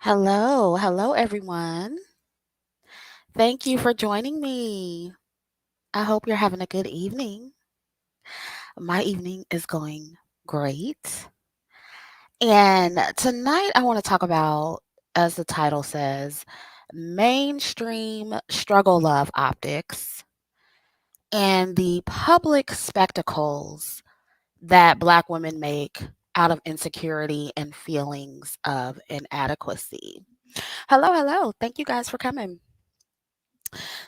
Hello everyone. Thank you for joining me. I hope you're having a good evening. My evening is going great. And tonight I want to talk about, as the title says, mainstream struggle love optics and the public spectacles that Black women make out of insecurity and feelings of inadequacy. Hello. Thank you guys for coming.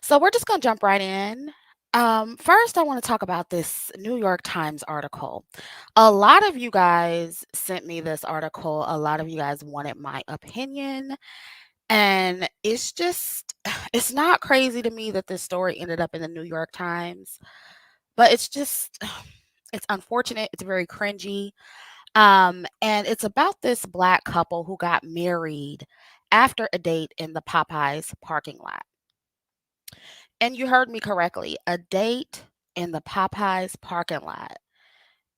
So we're just going to jump right in. First, I want to talk about this New York Times article. A lot of you guys sent me this article. A lot of you guys wanted my opinion. And it's just, it's not crazy to me that this story ended up in the New York Times, but it's just, it's unfortunate. It's very cringy. And it's about this Black couple who got married after a date in the Popeyes parking lot. And you heard me correctly, a date in the Popeyes parking lot.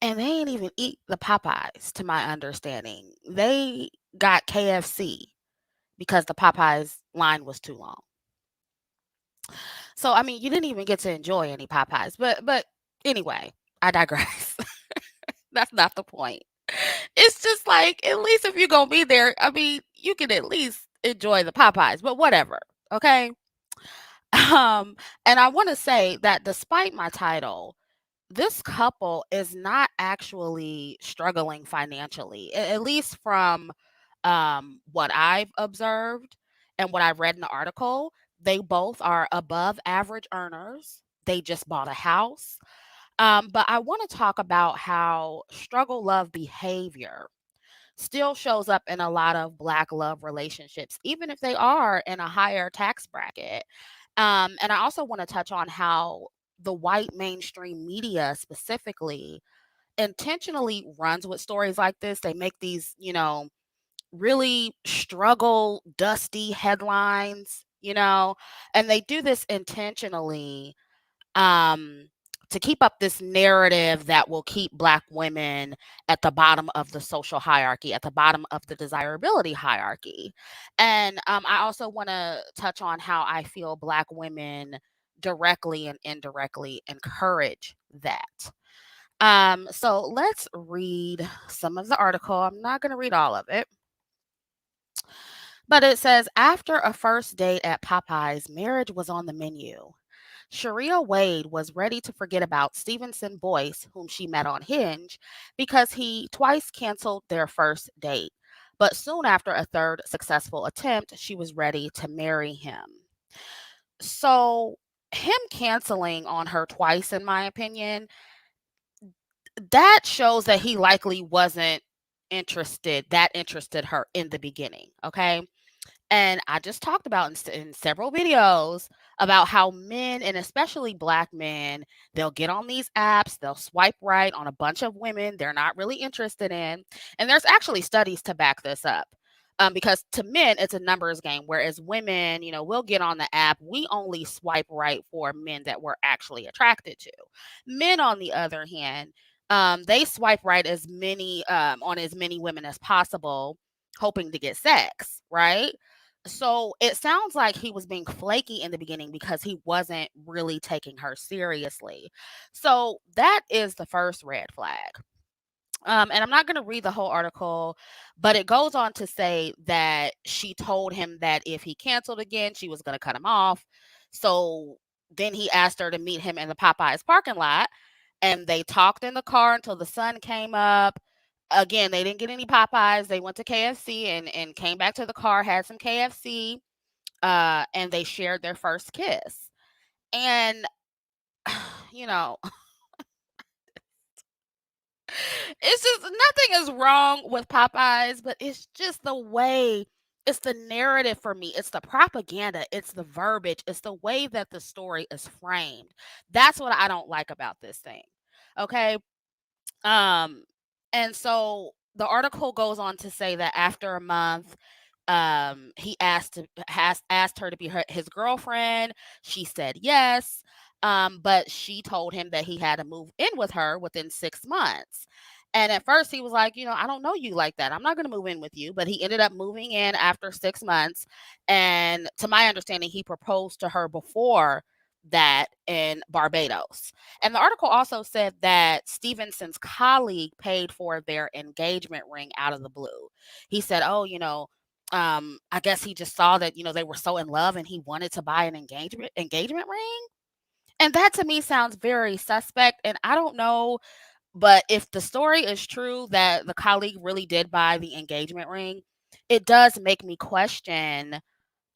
And they ain't even eat the Popeyes, to my understanding. They got KFC because the Popeyes line was too long. So I mean, you didn't even get to enjoy any Popeyes. But anyway, I digress. That's not the point. It's just like, at least if you're gonna be there, I mean, you can at least enjoy the Popeyes, but whatever. Okay. Um, and I want to say that despite my title, this couple is not actually struggling financially, at least from what I've observed and what I read in the article. They both are above average earners. They just bought a house. But I want to talk about how struggle love behavior still shows up in a lot of Black love relationships, even if they are in a higher tax bracket. And I also want to touch on how the white mainstream media specifically intentionally runs with stories like this. They make these, really struggle, dusty headlines, and they do this intentionally um, to keep up this narrative that will keep Black women at the bottom of the social hierarchy, at the bottom of the desirability hierarchy. And I also want to touch on how I feel Black women directly and indirectly encourage that. So let's read some of the article. I'm not going to read all of it. But it says, after a first date at Popeyes, marriage was on the menu. Sharia Wade was ready to forget about Stevenson Boyce, whom she met on Hinge, because he twice canceled their first date. But soon after a third successful attempt, she was ready to marry him. So, him canceling on her twice, in my opinion, that shows that he likely wasn't that interested her in the beginning. Okay. And I just talked about in several videos about how men, and especially Black men, they'll get on these apps, they'll swipe right on a bunch of women they're not really interested in. And there's actually studies to back this up. Because to men, it's a numbers game, whereas women, we'll get on the app. We only swipe right for men that we're actually attracted to. Men, on the other hand, they swipe right on as many women as possible, hoping to get sex, right? So it sounds like he was being flaky in the beginning because he wasn't really taking her seriously. So that is the first red flag. And I'm not going to read the whole article, but it goes on to say that she told him that if he canceled again, she was going to cut him off. So then he asked her to meet him in the Popeyes parking lot, and they talked in the car until the sun came up. Again, they didn't get any Popeyes. They went to KFC and came back to the car, had some KFC, and they shared their first kiss. And, you know, it's just nothing is wrong with Popeyes, but it's just the way, it's the narrative for me. It's the propaganda, it's the verbiage, it's the way that the story is framed. That's what I don't like about this thing. Okay? Um and so the article goes on to say that after a month, he asked her to be his girlfriend. She said yes. But she told him that he had to move in with her within 6 months. And at first he was like, I don't know you like that. I'm not going to move in with you. But he ended up moving in after 6 months. And to my understanding, he proposed to her before that in Barbados. And the article also said that Stevenson's colleague paid for their engagement ring out of the blue. He said, oh, I guess he just saw that, they were so in love and he wanted to buy an engagement ring. And that to me sounds very suspect. And I don't know, but if the story is true that the colleague really did buy the engagement ring, it does make me question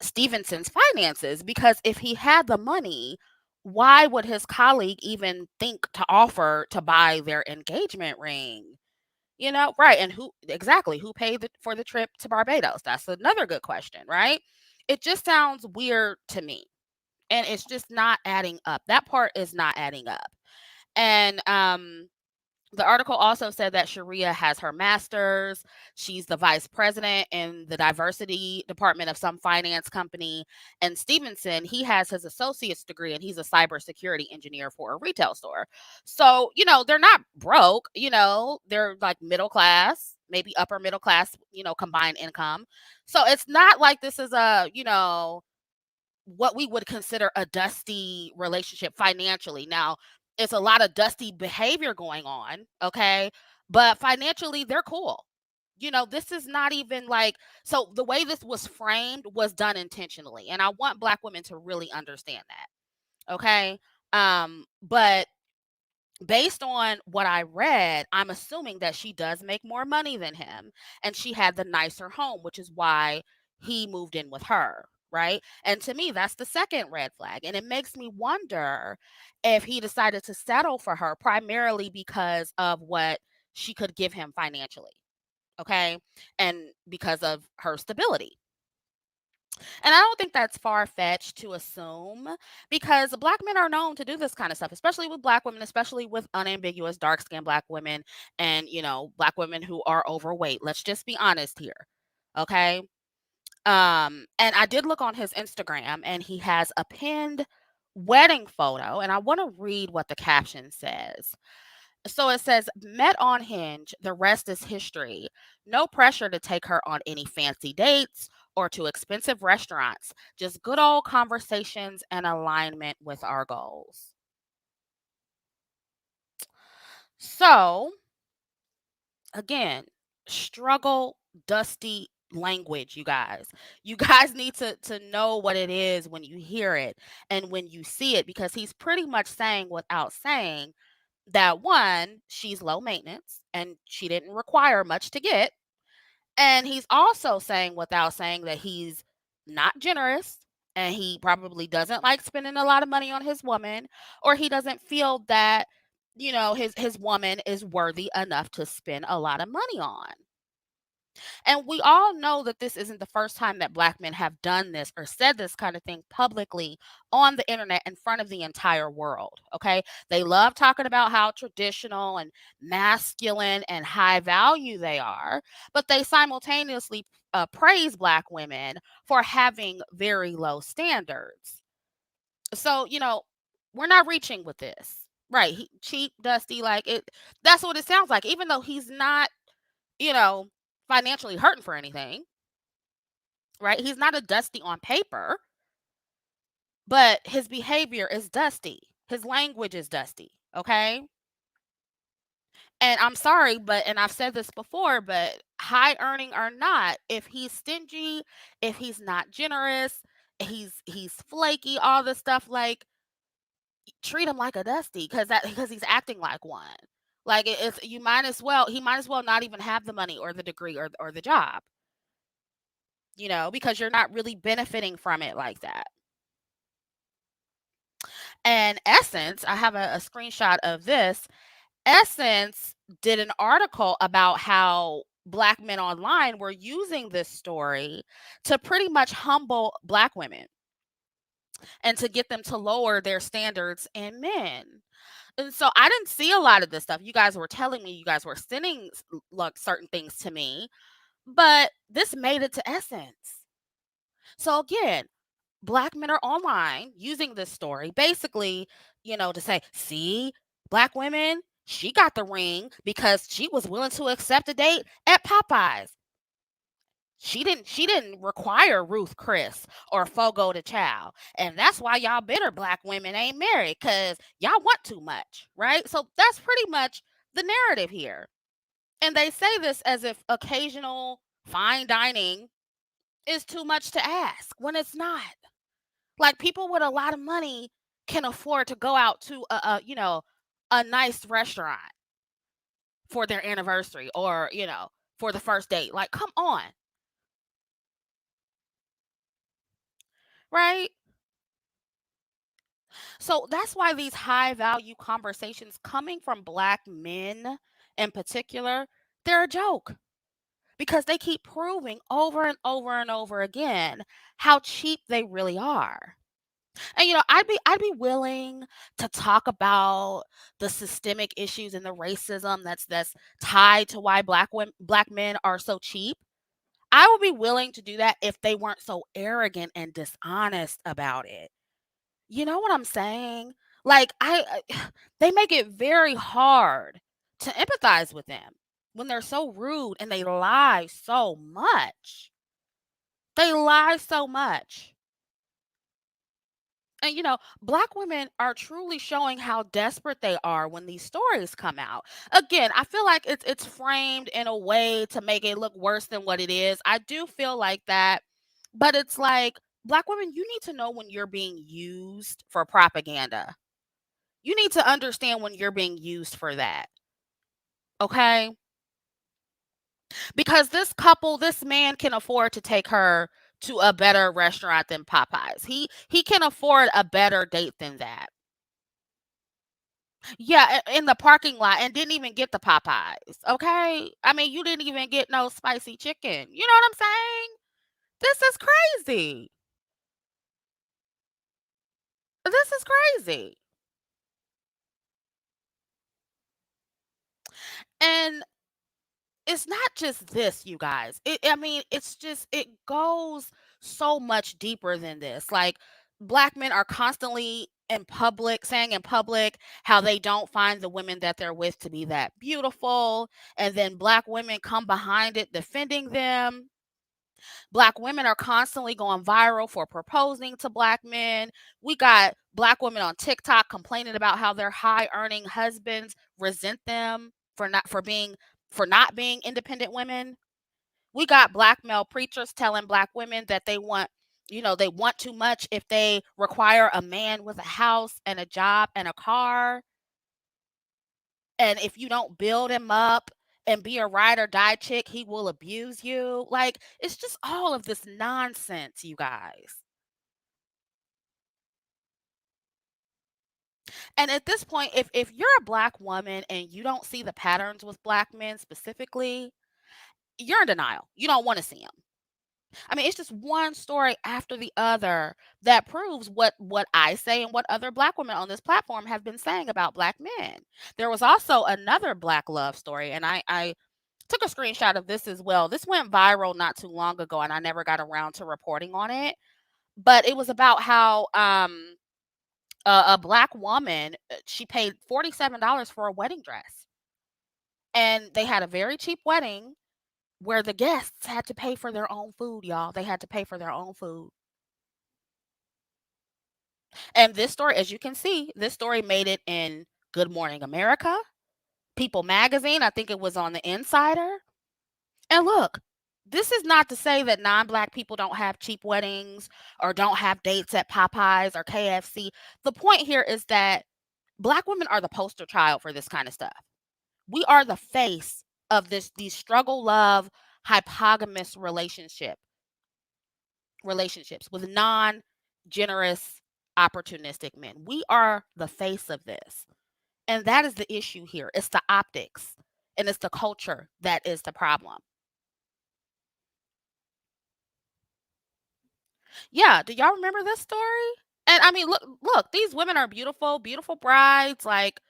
Stevenson's finances, because if he had the money, why would his colleague even think to offer to buy their engagement ring? Right? And who paid for the trip to Barbados? That's another good question, right? It just sounds weird to me, and it's just not adding up. That part is not adding up. And the article also said that Sharia has her master's. She's the vice president in the diversity department of some finance company. And Stevenson, he has his associate's degree and he's a cybersecurity engineer for a retail store. So, they're not broke, they're like middle class, maybe upper middle class, combined income. So it's not like this is what we would consider a dusty relationship financially. Now, it's a lot of dusty behavior going on, okay? But financially, they're cool. This is not even like, so the way this was framed was done intentionally. And I want Black women to really understand that, okay? But based on what I read, I'm assuming that she does make more money than him and she had the nicer home, which is why he moved in with her, right? And to me, that's the second red flag. And it makes me wonder if he decided to settle for her primarily because of what she could give him financially, okay? And because of her stability. And I don't think that's far fetched to assume, because Black men are known to do this kind of stuff, especially with Black women, especially with unambiguous dark skinned Black women and, Black women who are overweight. Let's just be honest here. Okay. And I did look on his Instagram and he has a pinned wedding photo, and I want to read what the caption says. So it says, met on Hinge, the rest is history. No pressure to take her on any fancy dates or to expensive restaurants. Just good old conversations and alignment with our goals. So, again, struggle, dusty language, you guys. You guys need to know what it is when you hear it and when you see it, because he's pretty much saying without saying that, one, she's low maintenance and she didn't require much to get. And he's also saying without saying that he's not generous and he probably doesn't like spending a lot of money on his woman, or he doesn't feel that, his woman is worthy enough to spend a lot of money on. And we all know that this isn't the first time that Black men have done this or said this kind of thing publicly on the internet in front of the entire world. Okay. They love talking about how traditional and masculine and high value they are, but they simultaneously praise Black women for having very low standards. So, we're not reaching with this. Right. Cheap, dusty, like it. That's what it sounds like, even though he's not, you know, financially hurting for anything, right? He's not a dusty on paper, but his behavior is dusty. His language is dusty, okay? And I'm sorry, but and I've said this before, but high earning or not, if he's stingy, if he's not generous, he's flaky, all this stuff, like, treat him like a dusty, because he's acting like one. Like, it's, you might as well he might as well not even have the money or the degree or the job, because you're not really benefiting from it like that. And Essence, I have a screenshot of this. Essence did an article about how Black men online were using this story to pretty much humble Black women and to get them to lower their standards in men. And so I didn't see a lot of this stuff. You guys were telling me, you guys were sending like certain things to me, but this made it to Essence. So again, Black men are online using this story basically, to say, see, Black women, She got the ring because she was willing to accept a date at Popeyes. She didn't require Ruth Chris or Fogo the Child. And that's why y'all bitter black women ain't married, because y'all want too much, right? So that's pretty much the narrative here. And they say this as if occasional fine dining is too much to ask when it's not. Like, people with a lot of money can afford to go out to a nice restaurant for their anniversary, or, for the first date. Like, come on, right? So that's why these high value conversations coming from black men in particular, they're a joke, because they keep proving over and over and over again how cheap they really are. And I'd be willing to talk about the systemic issues and the racism that's tied to why black men are so cheap. I would be willing to do that if they weren't so arrogant and dishonest about it. You know what I'm saying? Like, they make it very hard to empathize with them when they're so rude and they lie so much. They lie so much. And black women are truly showing how desperate they are when these stories come out. Again, I feel like it's framed in a way to make it look worse than what it is. I do feel like that, but it's like, black women, you need to know when you're being used for propaganda. You need to understand when you're being used for that. Okay? Because this man can afford to take her to a better restaurant than Popeyes. He can afford a better date than that. Yeah, in the parking lot, and didn't even get the Popeyes, okay? I mean, you didn't even get no spicy chicken. You know what I'm saying? This is crazy. This is crazy. And it's not just this, you guys. I mean, it's just, it goes so much deeper than this. Like, black men are constantly in public saying in public how they don't find the women that they're with to be that beautiful, and then black women come behind it defending them. Black women are constantly going viral for proposing to black men. We got black women on TikTok complaining about how their high earning husbands resent them for not being independent women. We got black male preachers telling black women that they want too much if they require a man with a house and a job and a car. And if you don't build him up and be a ride or die chick, he will abuse you. Like, it's just all of this nonsense, you guys. And at this point, if you're a black woman and you don't see the patterns with black men specifically, you're in denial. You don't want to see them. I mean, it's just one story after the other that proves what I say and what other black women on this platform have been saying about black men. There was also another black love story, and I took a screenshot of this as well. This went viral not too long ago, and I never got around to reporting on it. But it was about how a black woman, she paid $47 for a wedding dress, and they had a very cheap wedding where the guests had to pay for their own food, y'all. They had to pay for their own food. And this story, as you can see, this story made it in Good Morning America, People Magazine. I think it was on the Insider. And look, this is not to say that non-black people don't have cheap weddings or don't have dates at Popeyes or KFC. The point here is that black women are the poster child for this kind of stuff. We are the face of these struggle love hypogamous relationships with non-generous opportunistic men. We are the face of this. And that is the issue here. It's the optics and it's the culture that is the problem. Yeah, do y'all remember this story? And I mean, look, these women are beautiful, beautiful brides. Like,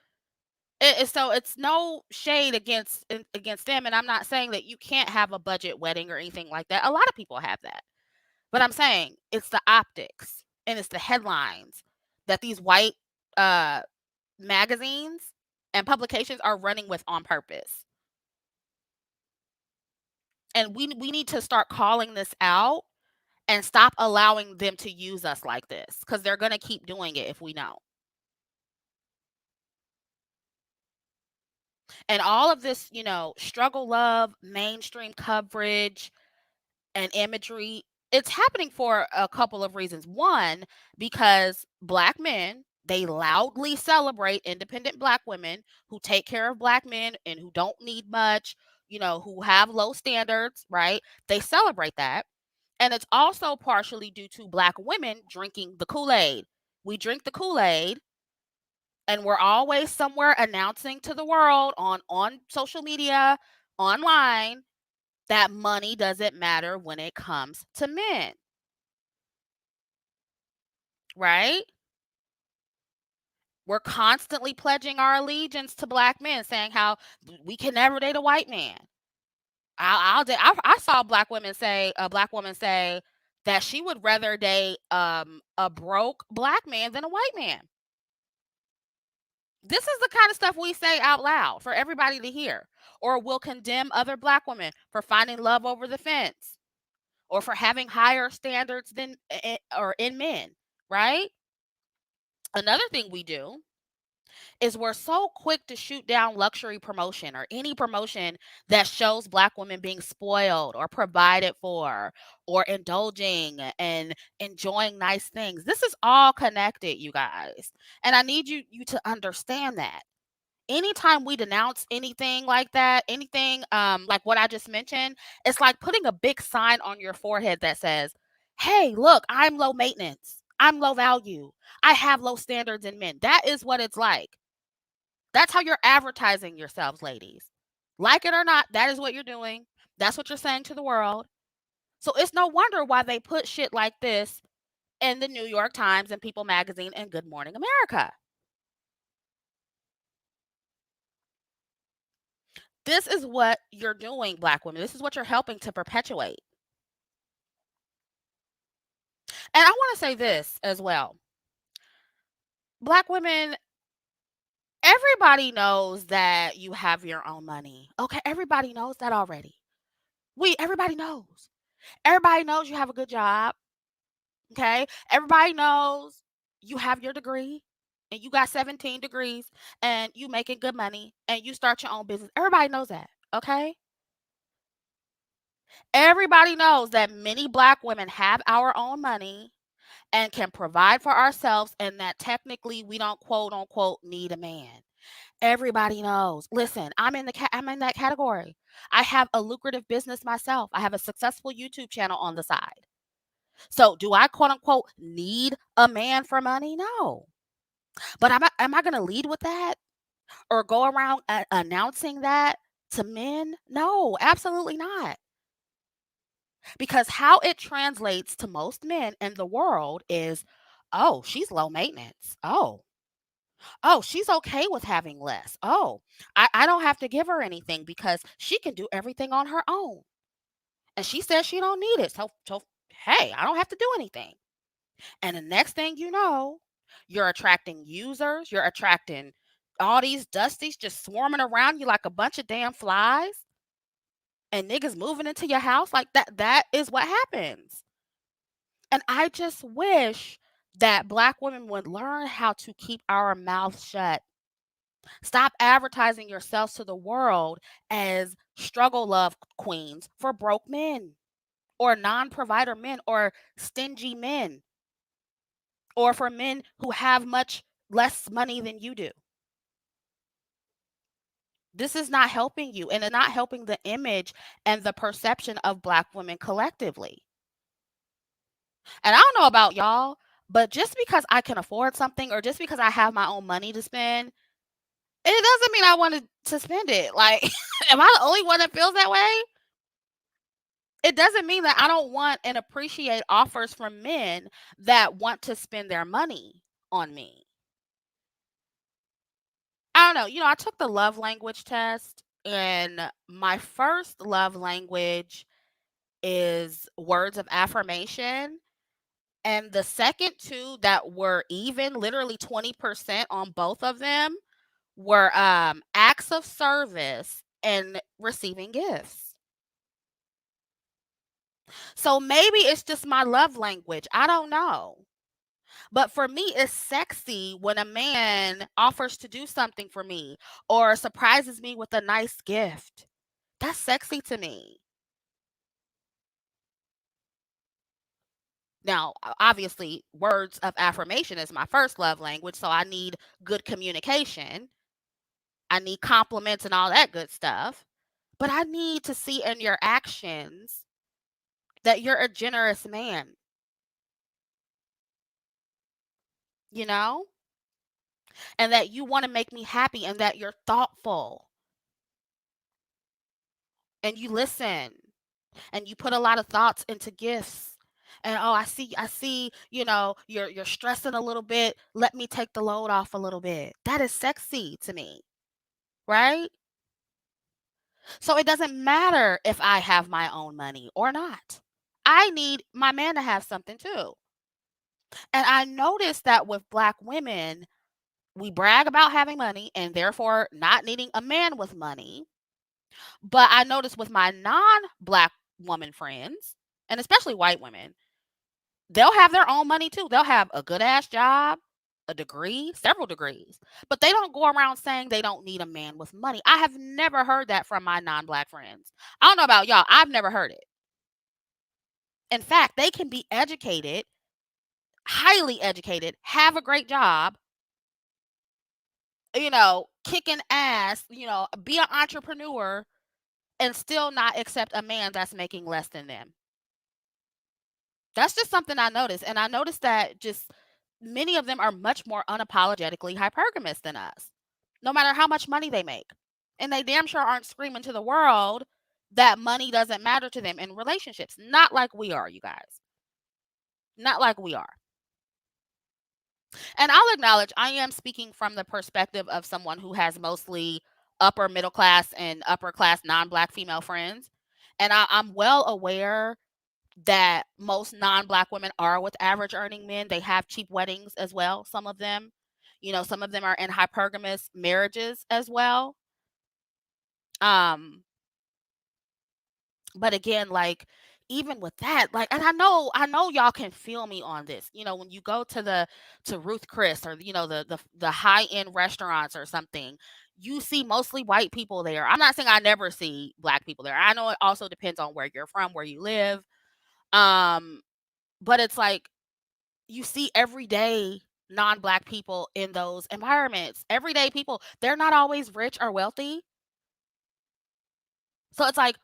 so it's no shade against them. And I'm not saying that you can't have a budget wedding or anything like that. A lot of people have that. But I'm saying it's the optics and it's the headlines that these white uh magazines and publications are running with on purpose. And we need to start calling this out and stop allowing them to use us like this, because they're going to keep doing it if we know. And all of this, struggle love, mainstream coverage, and imagery, it's happening for a couple of reasons. One, because black men, they loudly celebrate independent black women who take care of black men and who don't need much, who have low standards, right? They celebrate that. And it's also partially due to black women drinking the Kool-Aid. We drink the Kool-Aid, and we're always somewhere announcing to the world on social media, online, that money doesn't matter when it comes to men, right? We're constantly pledging our allegiance to black men, saying how we can never date a white man. I saw a black woman say that she would rather date a broke black man than a white man. This is the kind of stuff we say out loud for everybody to hear. Or we'll condemn other black women for finding love over the fence, or for having higher standards than or in men, right? Another thing we do is we're so quick to shoot down luxury promotion or any promotion that shows black women being spoiled or provided for or indulging and enjoying nice things. This is all connected, you guys. And I need you to understand that. Anytime we denounce anything like that, anything like what I just mentioned, it's like putting a big sign on your forehead that says, "Hey, look, I'm low maintenance. I'm low value. I have low standards in men." That is what it's like. That's how you're advertising yourselves, ladies. Like it or not, that is what you're doing. That's what you're saying to the world. So it's no wonder why they put shit like this in the New York Times and People Magazine and Good Morning America. This is what you're doing, black women. This is what you're helping to perpetuate. And I want to say this as well. Black women, everybody knows that you have your own money. Okay, everybody knows that already. Everybody knows. Everybody knows you have a good job. Okay? Everybody knows you have your degree and you got 17 degrees and you making good money and you start your own business. Everybody knows that. Okay? Everybody knows that many black women have our own money and can provide for ourselves, and that technically we don't quote unquote need a man. Everybody knows. Listen, I'm in that category. I have a lucrative business myself. I have a successful YouTube channel on the side. So, do I quote unquote need a man for money? No. But am I going to lead with that or go around announcing that to men? No, absolutely not. Because how it translates to most men in the world is, "Oh, she's low maintenance. Oh, she's okay with having less. Oh, I don't have to give her anything because she can do everything on her own. And she says she don't need it. So hey, I don't have to do anything." And the next thing you know, you're attracting users, you're attracting all these dusties just swarming around you like a bunch of damn flies, and niggas moving into your house like that. That is what happens. And I just wish that black women would learn how to keep our mouths shut. Stop advertising yourselves to the world as struggle love queens for broke men or non provider men or stingy men or for men who have much less money than you do. This is not helping you, and it's not helping the image and the perception of black women collectively. And I don't know about y'all, but just because I can afford something or just because I have my own money to spend, it doesn't mean I wanted to spend it. Like, am I the only one that feels that way? It doesn't mean that I don't want and appreciate offers from men that want to spend their money on me. I don't know. I took the love language test, and my first love language is words of affirmation. And the second two that were even, literally 20% on both of them, were acts of service and receiving gifts. So maybe it's just my love language. I don't know. But for me, it's sexy when a man offers to do something for me or surprises me with a nice gift. That's sexy to me. Now, obviously, words of affirmation is my first love language, so I need good communication. I need compliments and all that good stuff. But I need to see in your actions that you're a generous man, you know, and that you want to make me happy and that you're thoughtful and you listen and you put a lot of thoughts into gifts. And oh, I see, you're stressing a little bit. Let me take the load off a little bit. That is sexy to me, right? So it doesn't matter if I have my own money or not. I need my man to have something too. And I noticed that with black women, we brag about having money and therefore not needing a man with money. But I noticed with my non-black woman friends, and especially white women, they'll have their own money too. They'll have a good ass job, a degree, several degrees, but they don't go around saying they don't need a man with money. I have never heard that from my non-black friends. I don't know about y'all. I've never heard it. In fact, they can be educated, highly educated, have a great job, kicking ass, be an entrepreneur and still not accept a man that's making less than them. That's just something I noticed. And I noticed that just many of them are much more unapologetically hypergamous than us, no matter how much money they make. And they damn sure aren't screaming to the world that money doesn't matter to them in relationships. Not like we are, you guys. Not like we are. And I'll acknowledge I am speaking from the perspective of someone who has mostly upper middle class and upper class non black female friends. And I'm well aware that most non-black women are with average earning men. They have cheap weddings as well, some of them. Some of them are in hypergamous marriages as well. Um, but again, like even with that, like, and I know y'all can feel me on this. When you go to Ruth Chris or the high-end restaurants or something, you see mostly white people there. I'm not saying I never see black people there. I know it also depends on where you're from, where you live. Um, but it's like you see everyday non-black people in those environments. Everyday people, they're not always rich or wealthy. So it's like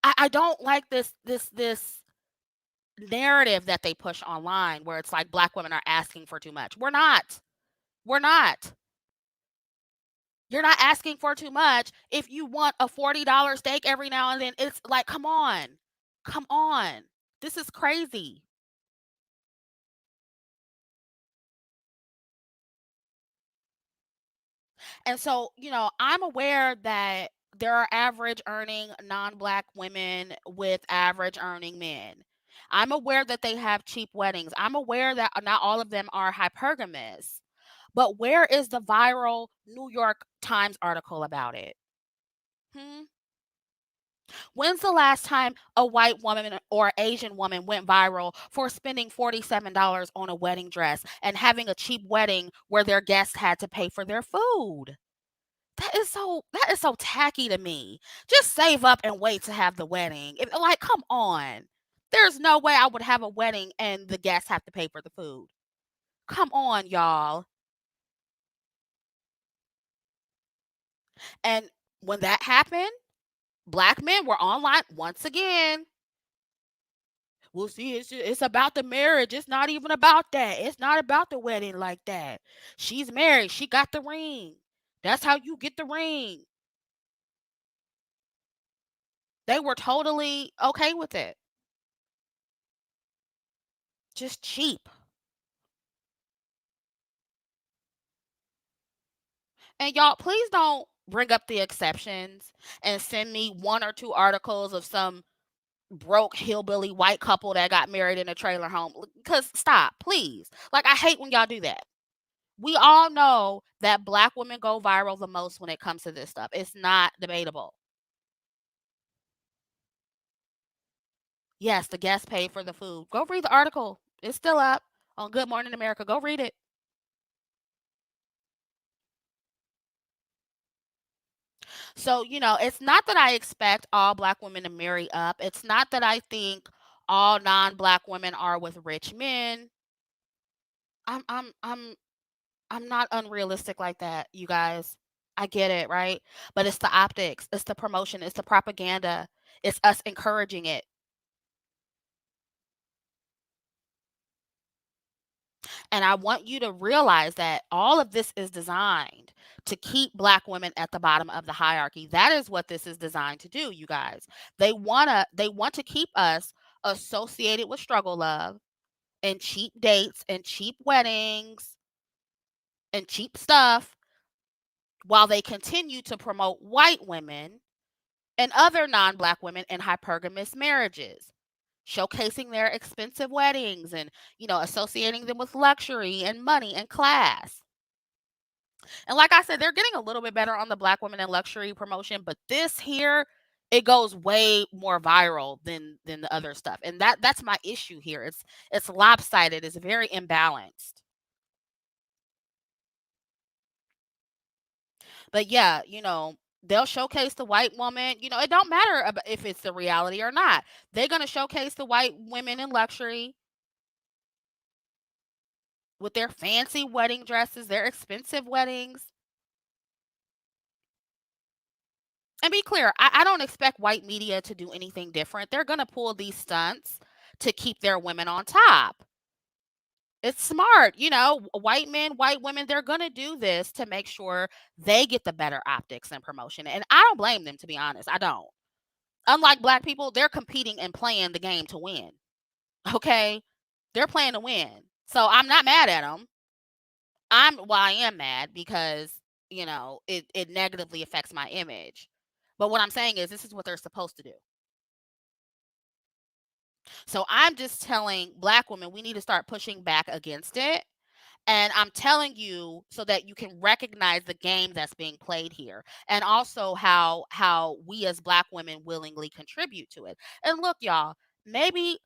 I don't like this narrative that they push online where it's like black women are asking for too much. We're not. We're not. You're not asking for too much if you want a $40 steak every now and then. It's like, come on. Come on. This is crazy. And so, I'm aware that there are average earning non-black women with average earning men. I'm aware that they have cheap weddings. I'm aware that not all of them are hypergamous. But where is the viral New York Times article about it? Hmm? When's the last time a white woman or Asian woman went viral for spending $47 on a wedding dress and having a cheap wedding where their guests had to pay for their food? That is so tacky to me. Just save up and wait to have the wedding. Like, come on. There's no way I would have a wedding and the guests have to pay for the food. Come on, y'all. And when that happened, black men were online once again. Well, see, it's about the marriage. It's not even about that. It's not about the wedding like that. She's married. She got the ring. That's how you get the ring. They were totally okay with it. Just cheap. And y'all, please don't bring up the exceptions and send me one or two articles of some broke hillbilly white couple that got married in a trailer home. Because stop, please. Like, I hate when y'all do that. We all know that Black women go viral the most when it comes to this stuff. It's not debatable. Yes, the guest paid for the food. Go read the article. It's still up on Good Morning America. Go read it. So, it's not that I expect all Black women to marry up. It's not that I think all non-Black women are with rich men. I'm I'm I'm I'm not unrealistic like that, you guys. I get it, right? But it's the optics, it's the promotion, it's the propaganda. It's us encouraging it. And I want you to realize that all of this is designed to keep Black women at the bottom of the hierarchy. That is what this is designed to do, you guys. They want to keep us associated with struggle love and cheap dates and cheap weddings and cheap stuff while they continue to promote white women and other non-Black women in hypergamous marriages, showcasing their expensive weddings and, associating them with luxury and money and class. And like I said, they're getting a little bit better on the Black women and luxury promotion, but this here, it goes way more viral than the other stuff. And that's my issue here. It's lopsided, it's very imbalanced. But yeah, they'll showcase the white woman. It don't matter if it's the reality or not. They're going to showcase the white women in luxury with their fancy wedding dresses, their expensive weddings. And be clear, I don't expect white media to do anything different. They're going to pull these stunts to keep their women on top. It's smart, white men, white women, they're going to do this to make sure they get the better optics and promotion. And I don't blame them, to be honest. I don't. Unlike Black people, they're competing and playing the game to win. Okay? They're playing to win. So I'm not mad at them. I am mad because, it negatively affects my image. But what I'm saying is this is what they're supposed to do. So I'm just telling Black women we need to start pushing back against it. And I'm telling you so that you can recognize the game that's being played here, and also how we as Black women willingly contribute to it. And look, y'all, maybe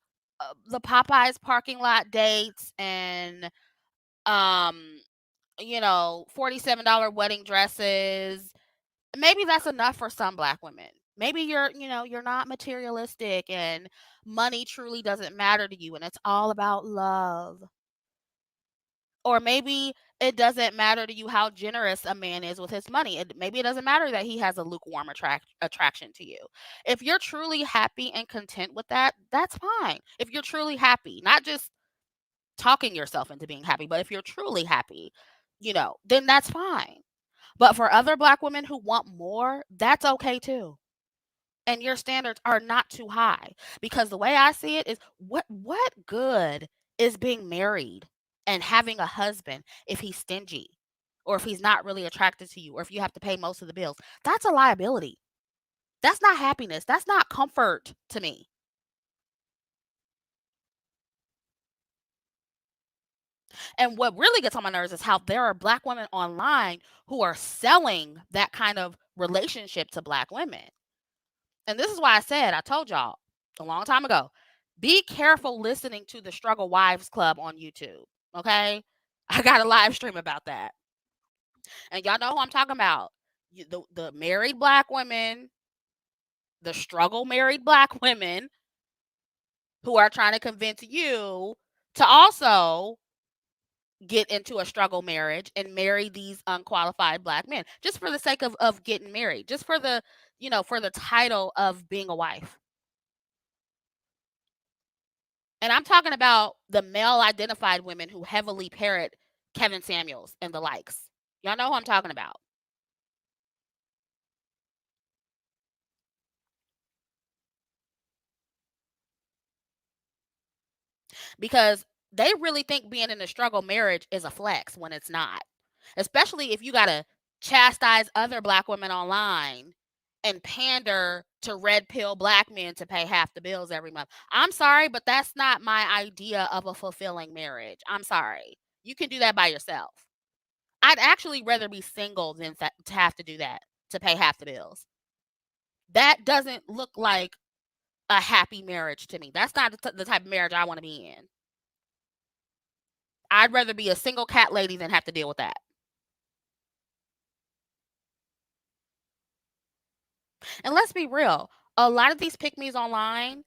the Popeyes parking lot dates and um $47 wedding dresses, maybe that's enough for some Black women. Maybe you're not materialistic and money truly doesn't matter to you and it's all about love. Or maybe it doesn't matter to you how generous a man is with his money. Maybe it doesn't matter that he has a lukewarm attraction to you. If you're truly happy and content with that, that's fine. If you're truly happy, not just talking yourself into being happy, but if you're truly happy, then that's fine. But for other Black women who want more, that's okay too. And your standards are not too high, because the way I see it is what good is being married and having a husband if he's stingy or if he's not really attracted to you or if you have to pay most of the bills. That's a liability. That's not happiness. That's not comfort to me. And what really gets on my nerves is how there are Black women online who are selling that kind of relationship to Black women. And this is why I told y'all a long time ago, be careful listening to the Struggle Wives Club on YouTube. Okay? I got a live stream about that. And y'all know who I'm talking about. The married Black women, the struggle married Black women who are trying to convince you to also get into a struggle marriage and marry these unqualified Black men just for the sake of getting married, just for the title of being a wife. And I'm talking about the male identified women who heavily parrot Kevin Samuels and the likes. Y'all know who I'm talking about. Because they really think being in a struggle marriage is a flex when it's not. Especially if you got to chastise other Black women online and pander to red pill Black men to pay half the bills every month. I'm sorry, but that's not my idea of a fulfilling marriage. I'm sorry. You can do that by yourself. I'd actually rather be single than to have to do that, to pay half the bills. That doesn't look like a happy marriage to me. That's not the type of marriage I want to be in. I'd rather be a single cat lady than have to deal with that. And let's be real, a lot of these pick me's online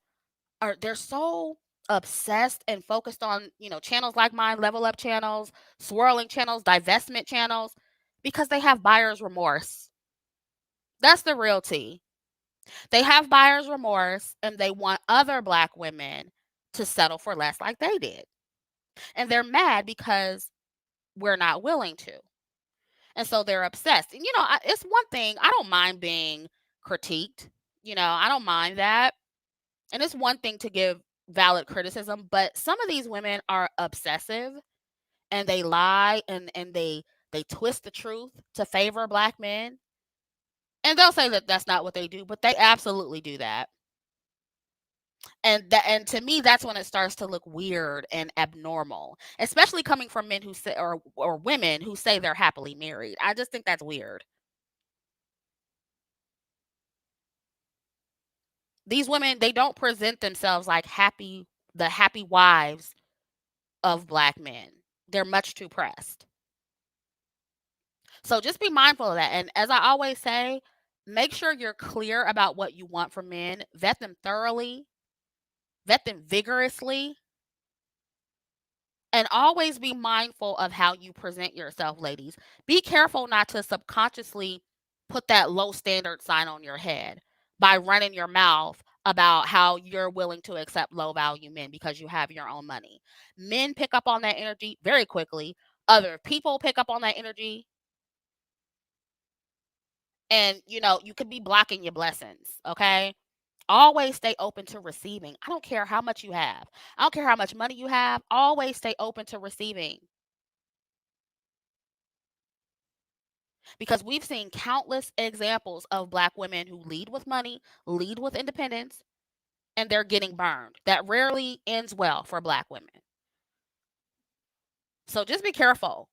they're so obsessed and focused on, channels like mine, level up channels, swirling channels, divestment channels, because they have buyer's remorse. That's the real tea. They have buyer's remorse and they want other black women to settle for less like they did. And they're mad because we're not willing to. And so they're obsessed. And, it's one thing, I don't mind being critiqued. I don't mind that. And it's one thing to give valid criticism, but some of these women are obsessive and they lie and they twist the truth to favor black men. And they'll say that that's not what they do, but they absolutely do that. And to me that's when it starts to look weird and abnormal, especially coming from men who say or women who say they're happily married. I just think that's weird. These women, they don't present themselves like the happy wives of black men. They're much too pressed. So just be mindful of that. And as I always say, make sure you're clear about what you want from men. Vet them thoroughly, vet them vigorously, and always be mindful of how you present yourself, ladies. Be careful not to subconsciously put that low standard sign on your head by running your mouth about how you're willing to accept low value men because you have your own money. Men pick up on that energy very quickly. Other people pick up on that energy. And, you could be blocking your blessings, okay? Always stay open to receiving. I don't care how much you have. I don't care how much money you have. Always stay open to receiving. Because we've seen countless examples of black women who lead with money, lead with independence, and they're getting burned. That rarely ends well for black women. So just be careful.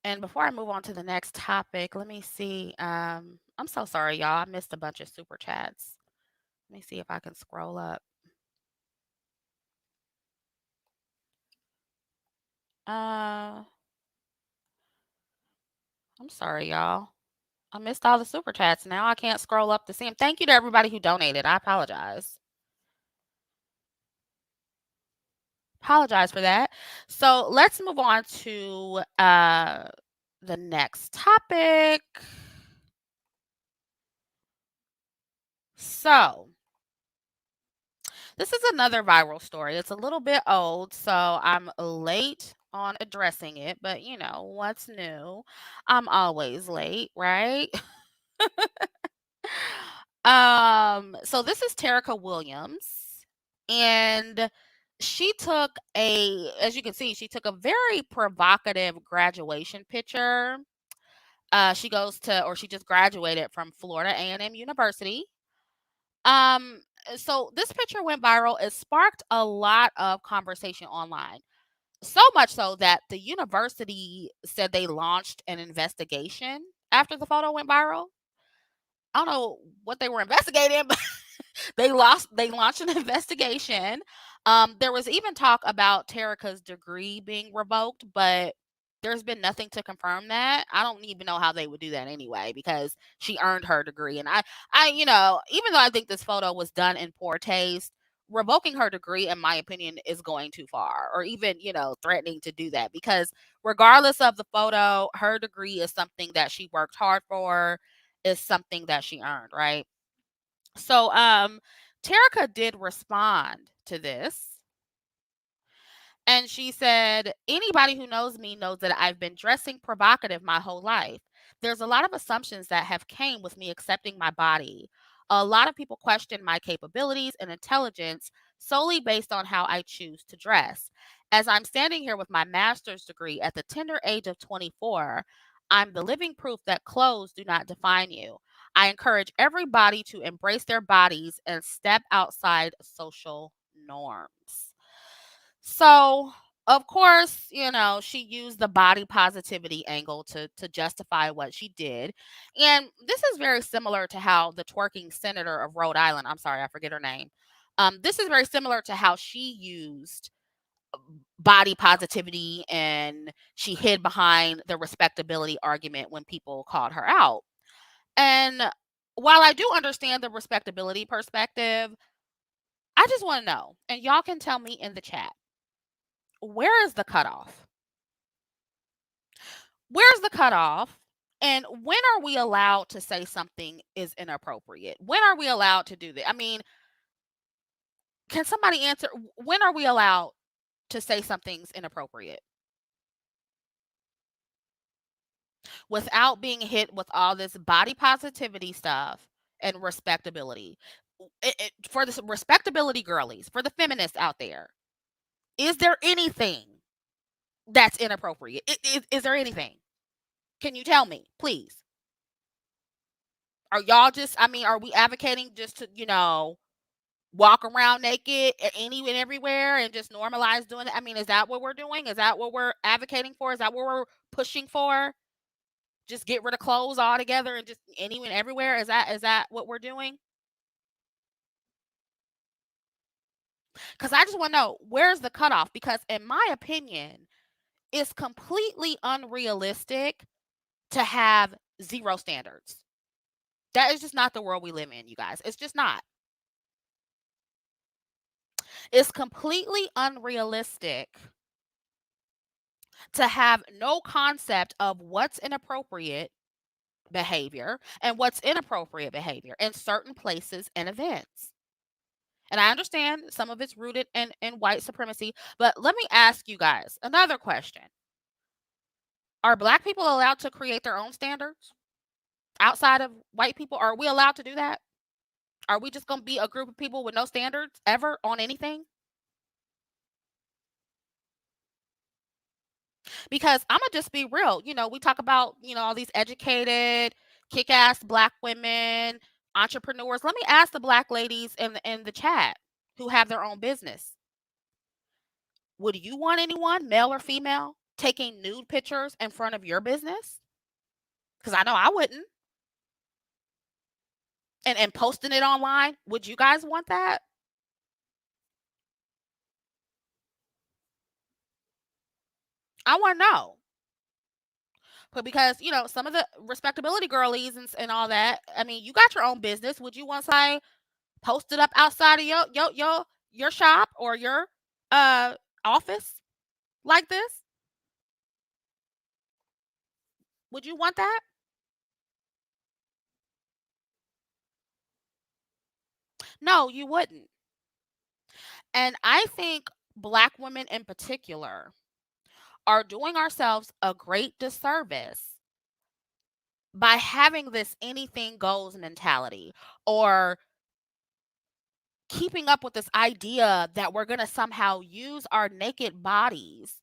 And before I move on to the next topic, let me see. I'm so sorry, y'all. I missed a bunch of super chats. Let me see if I can scroll up. Uh, I'm sorry, y'all. I missed all the super chats. Now I can't scroll up to see them. Thank you to everybody who donated. I apologize. Apologize for that. So let's move on to the next topic. So this is another viral story. It's a little bit old, so I'm late on addressing it, but what's new? I'm always late, right? So this is Terica Williams, and as you can see, she took a very provocative graduation picture. She just graduated from Florida A&M University. Um, so this picture went viral. It sparked a lot of conversation online. So much so that the university said they launched an investigation after the photo went viral. I don't know what they were investigating, but they launched an investigation. There was even talk about Terica's degree being revoked, but there's been nothing to confirm that. I don't even know how they would do that anyway because she earned her degree. And even though I think this photo was done in poor taste, revoking her degree, in my opinion, is going too far, or even, threatening to do that because regardless of the photo, her degree is something that she worked hard for, is something that she earned, right? So, Terica did respond to this. And she said, anybody who knows me knows that I've been dressing provocative my whole life. There's a lot of assumptions that have came with me accepting my body. A lot of people question my capabilities and intelligence solely based on how I choose to dress. As I'm standing here with my master's degree at the tender age of 24, I'm the living proof that clothes do not define you. I encourage everybody to embrace their bodies and step outside social norms. So Of course, she used the body positivity angle to justify what she did. And this is very similar to how the twerking senator of Rhode Island, I'm sorry, I forget her name. This is very similar to how she used body positivity, and she hid behind the respectability argument when people called her out. And while I do understand the respectability perspective, I just want to know, and y'all can tell me in the chat, where is the cutoff? Where's the cutoff? And when are we allowed to say something is inappropriate? When are we allowed to do that? I mean, can somebody answer? When are we allowed to say something's inappropriate without being hit with all this body positivity stuff and respectability? For the respectability girlies, for the feminists out there, is there anything that's inappropriate? Is there anything? Can you tell me, please? Are y'all just, I mean, are we advocating just to, walk around naked any and everywhere and just normalize doing it? I mean, is that what we're doing? Is that what we're advocating for? Is that what we're pushing for? Just get rid of clothes altogether and just any and everywhere? Is that what we're doing? Because I just want to know, where's the cutoff? Because in my opinion, it's completely unrealistic to have zero standards. That is just not the world we live in, you guys. It's just not. It's completely unrealistic to have no concept of what's inappropriate behavior and what's inappropriate behavior in certain places and events. And I understand some of it's rooted in white supremacy, but let me ask you guys another question. Are black people allowed to create their own standards outside of white people? Are we allowed to do that? Are we just going to be a group of people with no standards ever on anything? Because I'm gonna just be real. We talk about, all these educated, kick-ass black women, entrepreneurs. Let me ask the black ladies in the chat who have their own business. Would you want anyone, male or female, taking nude pictures in front of your business? Because I know I wouldn't. And posting it online. Would you guys want that? I want to know. But because, some of the respectability girlies and all that, I mean, you got your own business. Would you want somebody posted up outside of your shop or your uh office like this? Would you want that? No, you wouldn't. And I think black women in particular are doing ourselves a great disservice by having this anything goes mentality, or keeping up with this idea that we're going to somehow use our naked bodies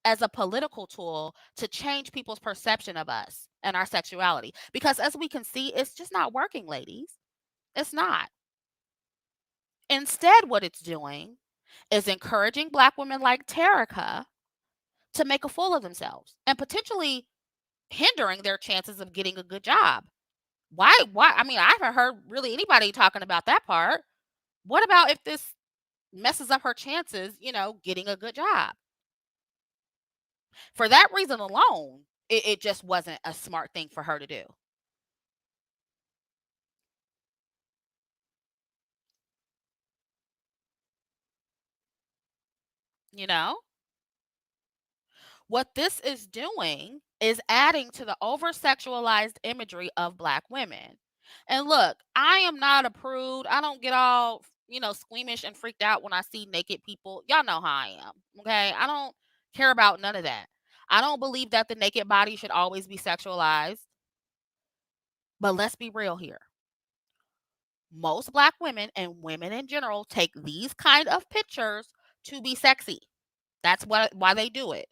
as a political tool to change people's perception of us and our sexuality. Because as we can see, it's just not working, ladies. It's not. Instead, what it's doing is encouraging black women like Terica to make a fool of themselves and potentially hindering their chances of getting a good job. Why? I mean, I haven't heard really anybody talking about that part. What about if this messes up her chances, getting a good job? For that reason alone, it just wasn't a smart thing for her to do. You know? What this is doing is adding to the over sexualized imagery of black women. And look, I am not a prude. I don't get all, squeamish and freaked out when I see naked people. Y'all know how I am. Okay. I don't care about none of that. I don't believe that the naked body should always be sexualized. But let's be real here. Most black women and women in general take these kind of pictures to be sexy. That's why they do it.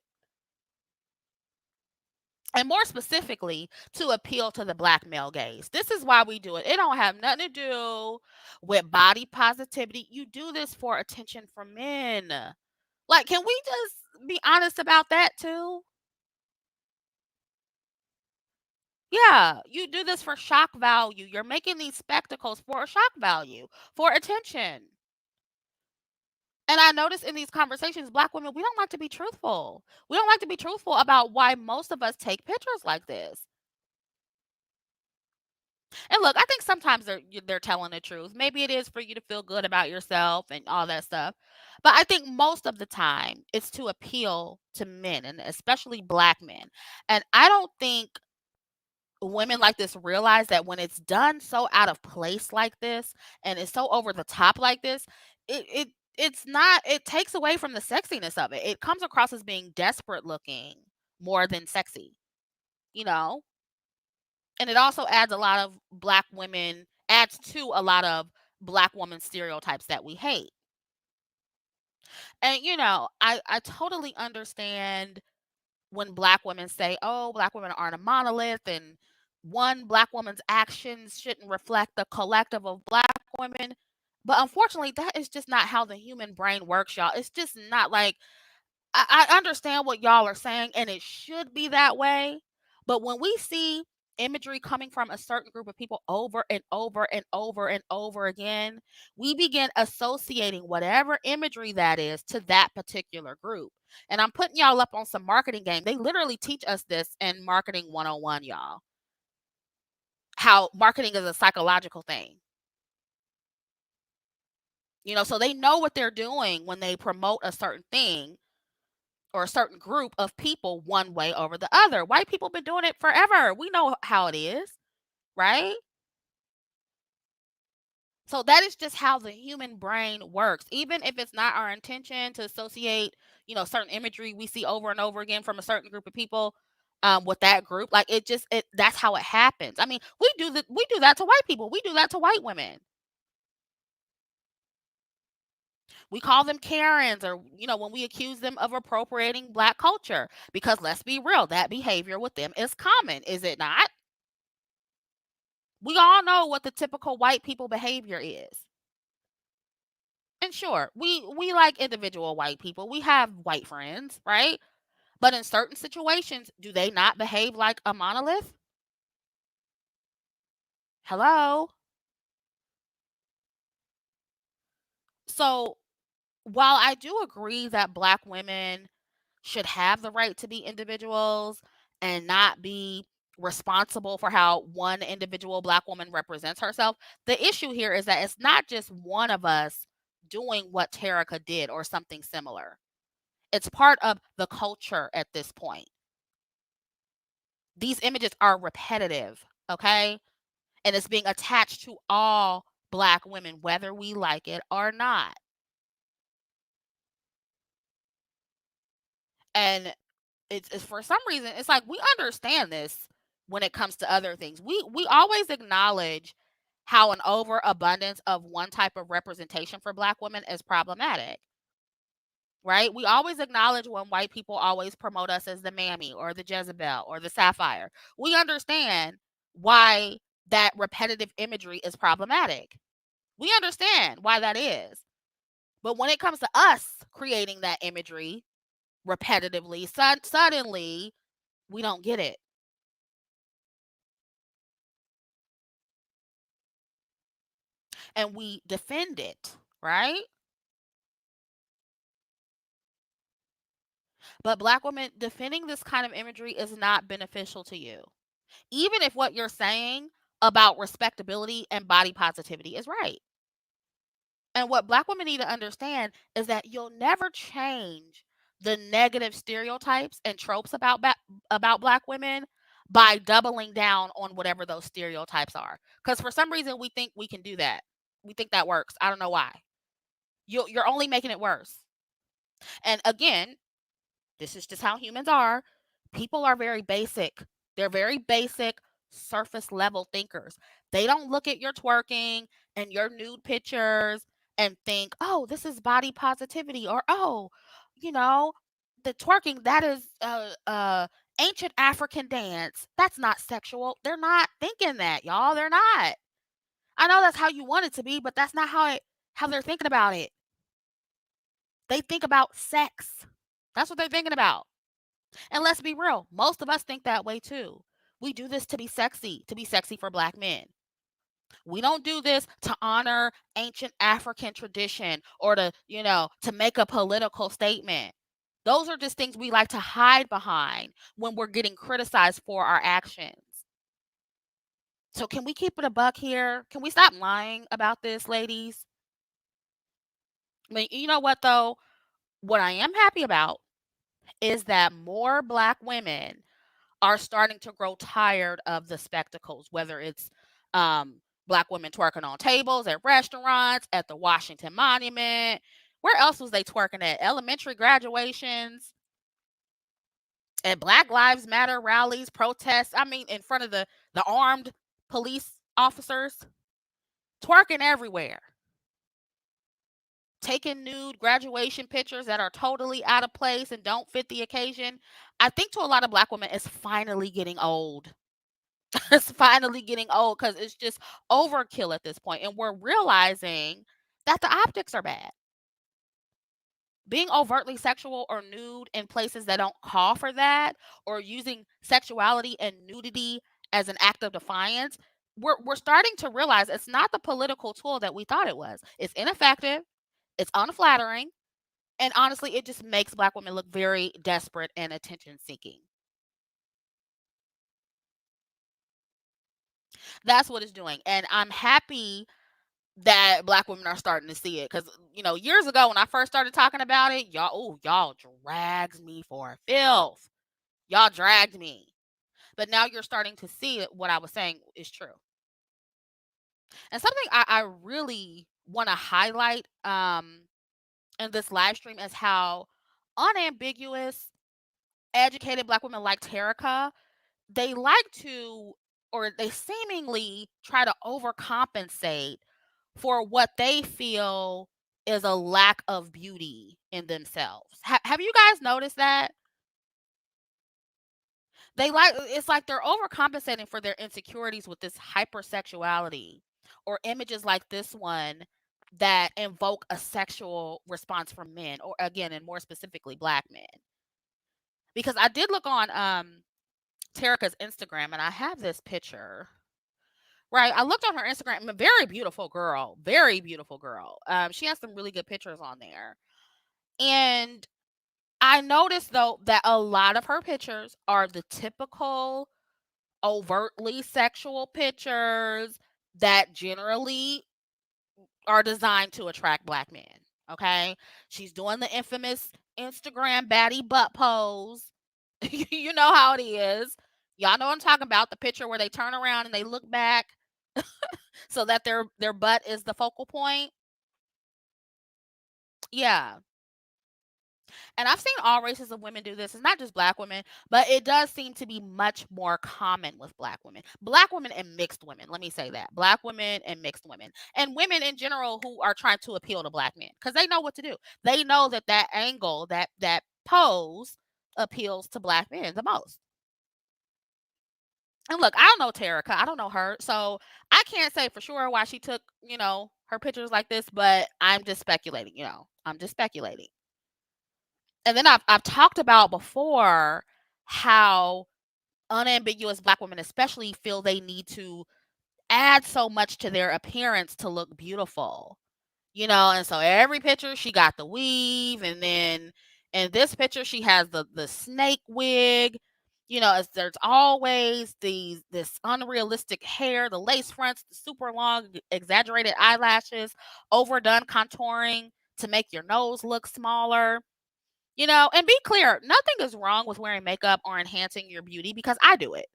And more specifically, to appeal to the black male gaze. This is why we do it. It don't have nothing to do with body positivity. You do this for attention from men. Like, can we just be honest about that too? Yeah, you do this for shock value. You're making these spectacles for a shock value, for attention. And I notice in these conversations, Black women, we don't like to be truthful. We don't like to be truthful about why most of us take pictures like this. And look, I think sometimes they're telling the truth. Maybe it is for you to feel good about yourself and all that stuff. But I think most of the time it's to appeal to men and especially Black men. And I don't think women like this realize that when it's done so out of place like this and it's so over the top like this, it it's not, it takes away from the sexiness of it. It comes across as being desperate looking more than sexy, you know? And it also adds to a lot of Black woman stereotypes that we hate. And I totally understand when Black women say, "Oh, Black women aren't a monolith, and one Black woman's actions shouldn't reflect the collective of Black women." But unfortunately, that is just not how the human brain works, y'all. It's just not like, I understand what y'all are saying, and it should be that way. But when we see imagery coming from a certain group of people over and over and over and over again, we begin associating whatever imagery that is to that particular group. And I'm putting y'all up on some marketing game. They literally teach us this in Marketing 101, y'all. How marketing is a psychological thing. So they know what they're doing when they promote a certain thing or a certain group of people one way over the other. White people been doing it forever. We know how it is, right? So that is just how the human brain works. Even if it's not our intention to associate, certain imagery we see over and over again from a certain group of people with that group, like it that's how it happens. I mean, we do that to white people. We do that to white women. We call them Karens, or when we accuse them of appropriating Black culture, because let's be real, that behavior with them is common, is it not? We all know what the typical white people behavior is. And sure, we like individual white people. We have white friends, right? But in certain situations, do they not behave like a monolith? Hello? So, while I do agree that Black women should have the right to be individuals and not be responsible for how one individual Black woman represents herself, the issue here is that it's not just one of us doing what Terica did or something similar. It's part of the culture at this point. These images are repetitive, okay? And it's being attached to all Black women, whether we like it or not. And it's for some reason, it's like we understand this when it comes to other things. We always acknowledge how an overabundance of one type of representation for Black women is problematic, right? We always acknowledge when white people always promote us as the mammy or the Jezebel or the sapphire. We understand why that repetitive imagery is problematic. We understand why that is. But when it comes to us creating that imagery repetitively, suddenly, we don't get it. And we defend it, right? But Black women, defending this kind of imagery is not beneficial to you. Even if what you're saying about respectability and body positivity is right. And what Black women need to understand is that you'll never change the negative stereotypes and tropes about Black women by doubling down on whatever those stereotypes are. Because for some reason we think we can do that. We think that works. I don't know why. You're only making it worse. And again, this is just how humans are. People are very basic. They're very basic, surface level thinkers. They don't look at your twerking and your nude pictures and think, "Oh, this is body positivity," or "Oh, you know, the twerking, that is ancient African dance. That's not sexual." They're not thinking that, y'all. They're not. I know that's how you want it to be, but that's not how they're thinking about it. They think about sex. That's what they're thinking about. And let's be real, most of us think that way too. We do this to be sexy for black men. We don't do this to honor ancient African tradition or to make a political statement. Those are just things we like to hide behind when we're getting criticized for our actions. So can we keep it a buck here? Can we stop lying about this, ladies? I mean, you know what though? What I am happy about is that more black women are starting to grow tired of the spectacles, whether it's black women twerking on tables at restaurants, at the Washington Monument. Where else was they twerking at? Elementary graduations, at Black Lives Matter rallies, protests. I mean, in front of the armed police officers, twerking everywhere. Taking nude graduation pictures that are totally out of place and don't fit the occasion. I think to a lot of black women, it's finally getting old. It's finally getting old because it's just overkill at this point, and we're realizing that the optics are bad. Being overtly sexual or nude in places that don't call for that, or using sexuality and nudity as an act of defiance, we're starting to realize it's not the political tool that we thought it was. It's ineffective, it's unflattering, and honestly, it just makes black women look very desperate and attention seeking. That's what it's doing. And I'm happy that black women are starting to see it, because years ago when I first started talking about it, y'all dragged me for filth. Y'all dragged me. But now you're starting to see it, what I was saying is true. And something I really want to highlight in this live stream is how unambiguous educated black women like Terica, they like to, or they seemingly try to overcompensate for what they feel is a lack of beauty in themselves. Have you guys noticed that? It's like they're overcompensating for their insecurities with this hypersexuality or images like this one that invoke a sexual response from men, or again, and more specifically black men. Because I did look on Terica's Instagram, and I have this picture. Right, I looked on her Instagram. A very beautiful girl, very beautiful girl. She has some really good pictures on there, and I noticed though that a lot of her pictures are the typical overtly sexual pictures that generally are designed to attract black men. Okay, she's doing the infamous Instagram baddie butt pose. You know how it is. Y'all know what I'm talking about. The picture where they turn around and they look back so that their butt is the focal point. Yeah. And I've seen all races of women do this. It's not just black women, but it does seem to be much more common with black women. Black women and mixed women. Let me say that. Black women and mixed women. And women in general who are trying to appeal to black men, because they know what to do. They know that angle, that pose appeals to black men the most. And look, I don't know Terica. I don't know her. So I can't say for sure why she took, her pictures like this, but I'm just speculating. I'm just speculating. And then I've talked about before how unambiguous black women especially feel they need to add so much to their appearance to look beautiful. And so every picture she got the weave, and then in this picture she has the snake wig. There's always this unrealistic hair, the lace fronts, the super long exaggerated eyelashes, overdone contouring to make your nose look smaller. And be clear, nothing is wrong with wearing makeup or enhancing your beauty, because I do it.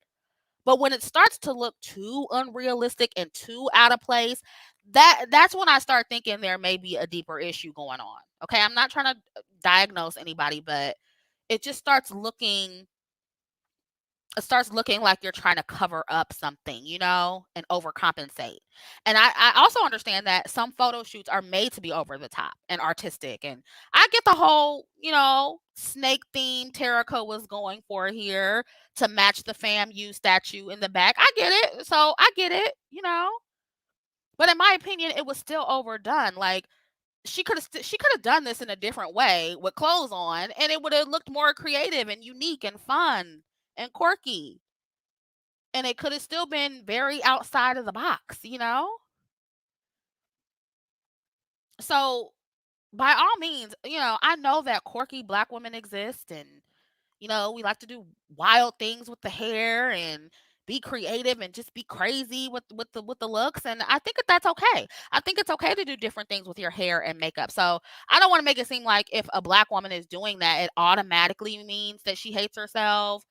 But when it starts to look too unrealistic and too out of place, that's when I start thinking there may be a deeper issue going on. Okay, I'm not trying to diagnose anybody, but it just starts looking like you're trying to cover up something, and overcompensate. And I also understand that some photo shoots are made to be over the top and artistic. And I get the whole, snake theme Terica was going for here to match the FAMU statue in the back. I get it. So I get it. But in my opinion, it was still overdone. Like, she could have done this in a different way with clothes on, and it would have looked more creative and unique and fun and quirky, and it could have still been very outside of the box, you know? So, by all means, I know that quirky black women exist, and we like to do wild things with the hair and be creative and just be crazy with the looks, and I think that that's okay. I think it's okay to do different things with your hair and makeup. So, I don't want to make it seem like if a black woman is doing that, it automatically means that she hates herself,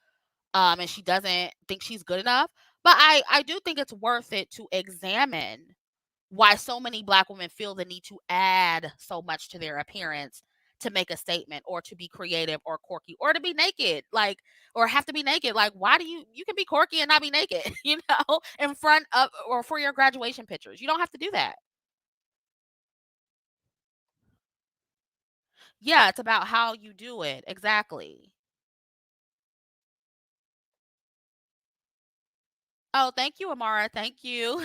and she doesn't think she's good enough. But I do think it's worth it to examine why so many black women feel the need to add so much to their appearance to make a statement or to be creative or quirky or to be naked, like, or have to be naked. Like, why do you can be quirky and not be naked, in front of or for your graduation pictures. You don't have to do that. Yeah, it's about how you do it. Exactly. Oh, thank you, Amara. Thank you.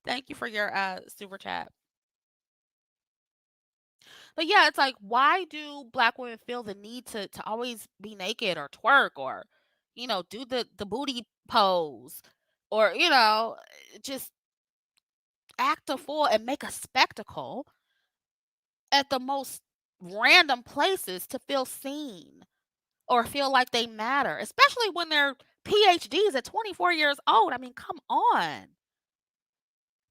Thank you for your super chat. But yeah, it's like, why do black women feel the need to always be naked or twerk or, do the booty pose or, just act a fool and make a spectacle at the most random places to feel seen or feel like they matter, especially when they're PhDs at 24 years old. I mean, come on.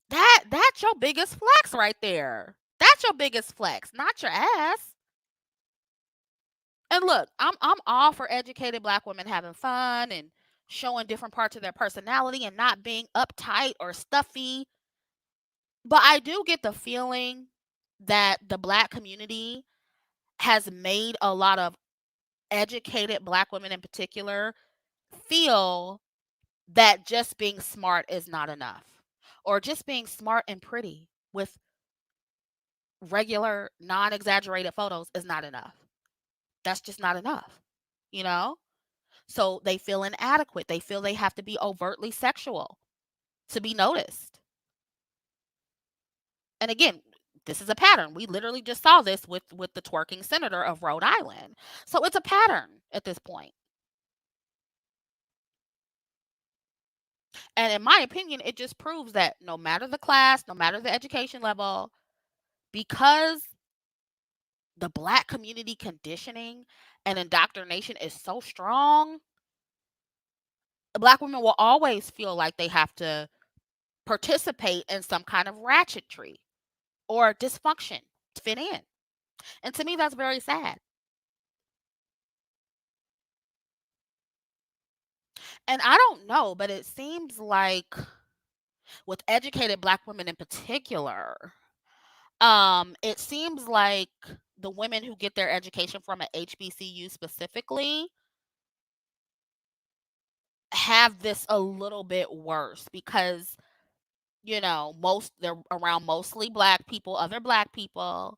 That's your biggest flex right there. That's your biggest flex, not your ass. And look, I'm all for educated black women having fun and showing different parts of their personality and not being uptight or stuffy. But I do get the feeling that the black community has made a lot of educated black women in particular feel that just being smart is not enough. Or just being smart and pretty with regular, non exaggerated photos is not enough. That's just not enough, you know? So they feel inadequate. They feel they have to be overtly sexual to be noticed. And again, this is a pattern. We literally just saw this with the twerking senator of Rhode Island. So it's a pattern at this point. And in my opinion, it just proves that no matter the class, no matter the education level, because the black community conditioning and indoctrination is so strong, black women will always feel like they have to participate in some kind of ratchetry or dysfunction to fit in. And to me, that's very sad. And I don't know, but it seems like with educated black women in particular, it seems like the women who get their education from a HBCU specifically have this a little bit worse because, they're around mostly black people, other black people,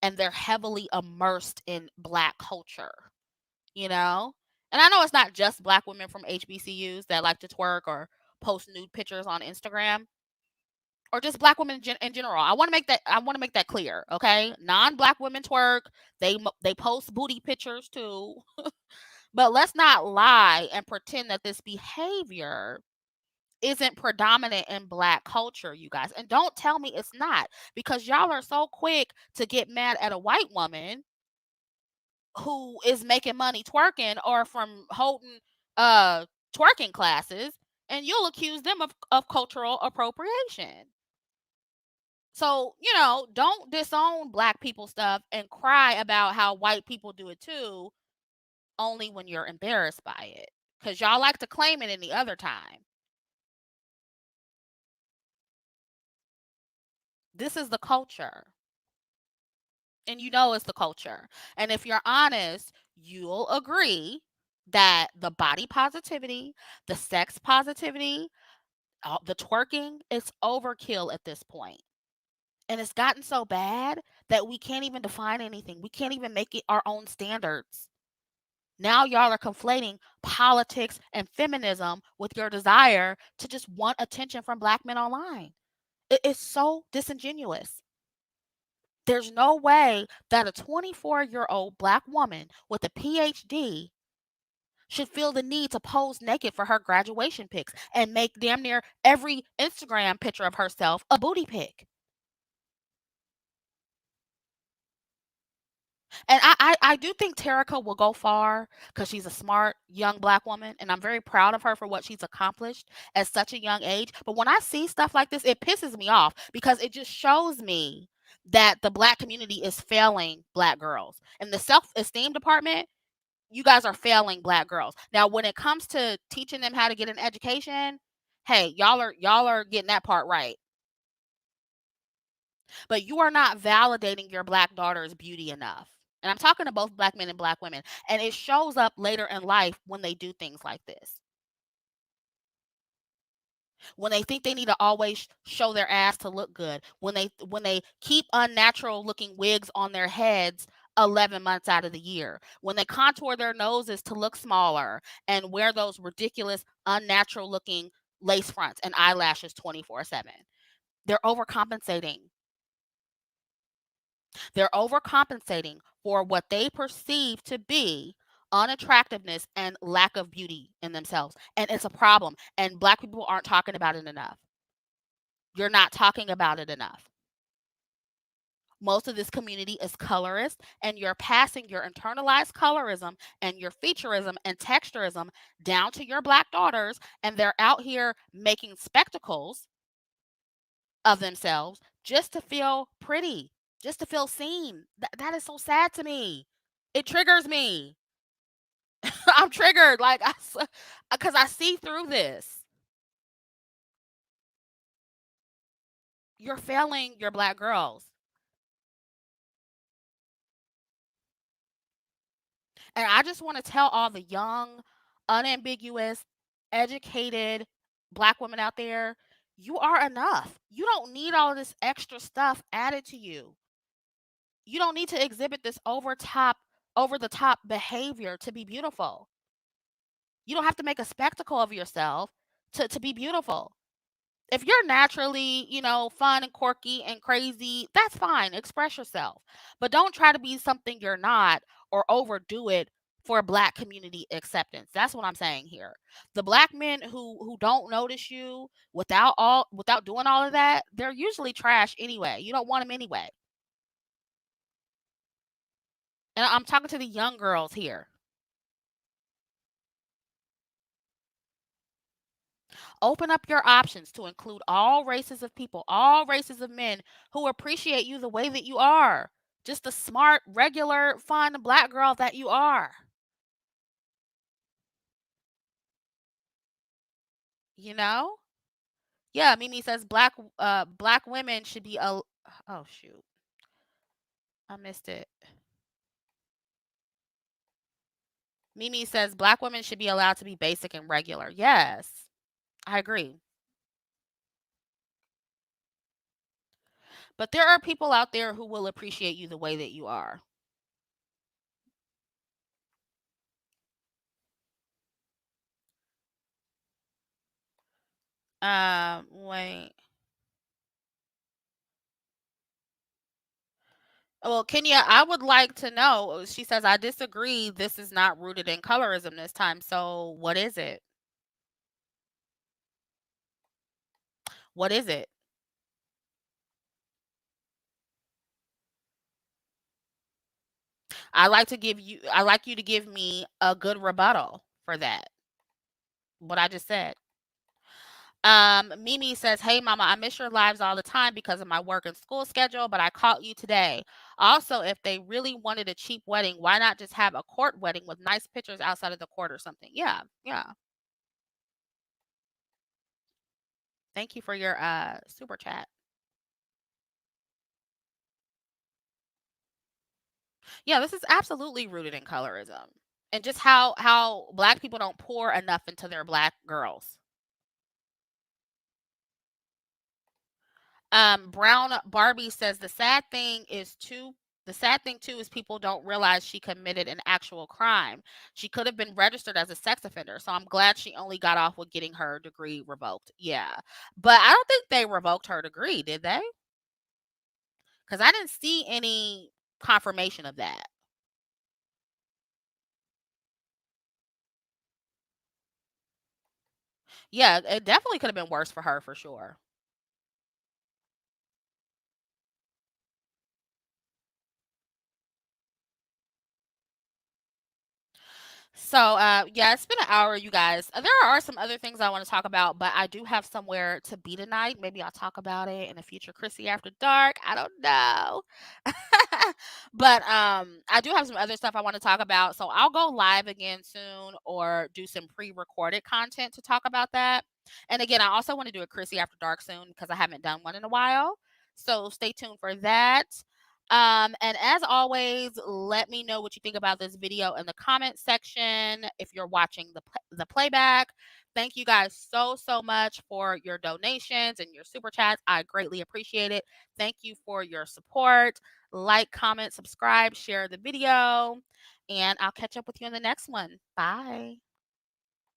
and they're heavily immersed in black culture. you know? And I know it's not just black women from HBCUs that like to twerk or post nude pictures on Instagram or just black women in general. I want to make that clear, okay? Non-black women twerk, they post booty pictures too. But let's not lie and pretend that this behavior isn't predominant in black culture, you guys. And don't tell me it's not because y'all are so quick to get mad at a white woman who is making money twerking or from holding uh twerking classes, and you'll accuse them of cultural appropriation. So, don't disown black people stuff and cry about how white people do it too, only when you're embarrassed by it. Because y'all like to claim it any other time. This is the culture. And it's the culture. And if you're honest, you'll agree that the body positivity, the sex positivity, the twerking, it's overkill at this point. And it's gotten so bad that we can't even define anything. We can't even make it our own standards. Now y'all are conflating politics and feminism with your desire to just want attention from black men online. It is so disingenuous. There's no way that a 24-year-old black woman with a PhD should feel the need to pose naked for her graduation pics and make damn near every Instagram picture of herself a booty pic. And I do think Terica will go far because she's a smart young black woman, and I'm very proud of her for what she's accomplished at such a young age. But when I see stuff like this, it pisses me off because it just shows me that the black community is failing black girls. In the self-esteem department, you guys are failing black girls. Now, when it comes to teaching them how to get an education, hey, y'all are getting that part right. But you are not validating your black daughter's beauty enough. And I'm talking to both black men and black women. And it shows up later in life when they do things like this. When they think they need to always show their ass to look good. When they keep unnatural looking wigs on their heads 11 months out of the year. When they contour their noses to look smaller and wear those ridiculous unnatural looking lace fronts and eyelashes 24/7. They're overcompensating. They're overcompensating for what they perceive to be unattractiveness and lack of beauty in themselves. And it's a problem. And black people aren't talking about it enough. You're not talking about it enough. Most of this community is colorist, and you're passing your internalized colorism and your featureism and texturism down to your black daughters, and they're out here making spectacles of themselves just to feel pretty, just to feel seen. That is so sad to me. It triggers me. I'm triggered, like, because I see through this. You're failing your black girls. And I just want to tell all the young, unambiguous, educated black women out there, you are enough. You don't need all of this extra stuff added to you. You don't need to exhibit this over the top behavior to be beautiful. You don't have to make a spectacle of yourself to be beautiful. If you're naturally, fun and quirky and crazy, that's fine. Express yourself. But don't try to be something you're not or overdo it for black community acceptance. That's what I'm saying here. The black men who don't notice you without doing all of that, they're usually trash anyway. You don't want them anyway. And I'm talking to the young girls here. Open up your options to include all races of people, all races of men who appreciate you the way that you are. Just the smart, regular, fun black girl that you are. You know? Yeah, Mimi says black women should be a oh shoot. I missed it. Mimi says black women should be allowed to be basic and regular. Yes. I agree. But there are people out there who will appreciate you the way that you are. Wait. Well, Kenya, I would like to know. She says, I disagree. This is not rooted in colorism this time. So, what is it? What is it? I like you to give me a good rebuttal for that. What I just said. Mimi says, "Hey mama, I miss your lives all the time because of my work and school schedule, but I caught you today. Also, if they really wanted a cheap wedding, why not just have a court wedding with nice pictures outside of the court or something?" Yeah, yeah. Thank you for your super chat. Yeah, this is absolutely rooted in colorism and just how black people don't pour enough into their black girls. Brown Barbie says the sad thing too is people don't realize she committed an actual crime. She could have been registered as a sex offender. So I'm glad she only got off with getting her degree revoked. Yeah. But I don't think they revoked her degree, did they? Because I didn't see any confirmation of that. Yeah, it definitely could have been worse for her for sure. So, yeah, it's been an hour, you guys. There are some other things I want to talk about, but I do have somewhere to be tonight. Maybe I'll talk about it in a future Chrissy After Dark. I don't know. But I do have some other stuff I want to talk about. So I'll go live again soon or do some pre-recorded content to talk about that. And again, I also want to do a Chrissy After Dark soon because I haven't done one in a while. So stay tuned for that. And as always, let me know what you think about this video in the comment section if you're watching the playback. Thank you guys so much for your donations and your super chats. I greatly appreciate it. Thank you for your support. Like, comment, subscribe, share the video, and I'll catch up with you in the next one. Bye.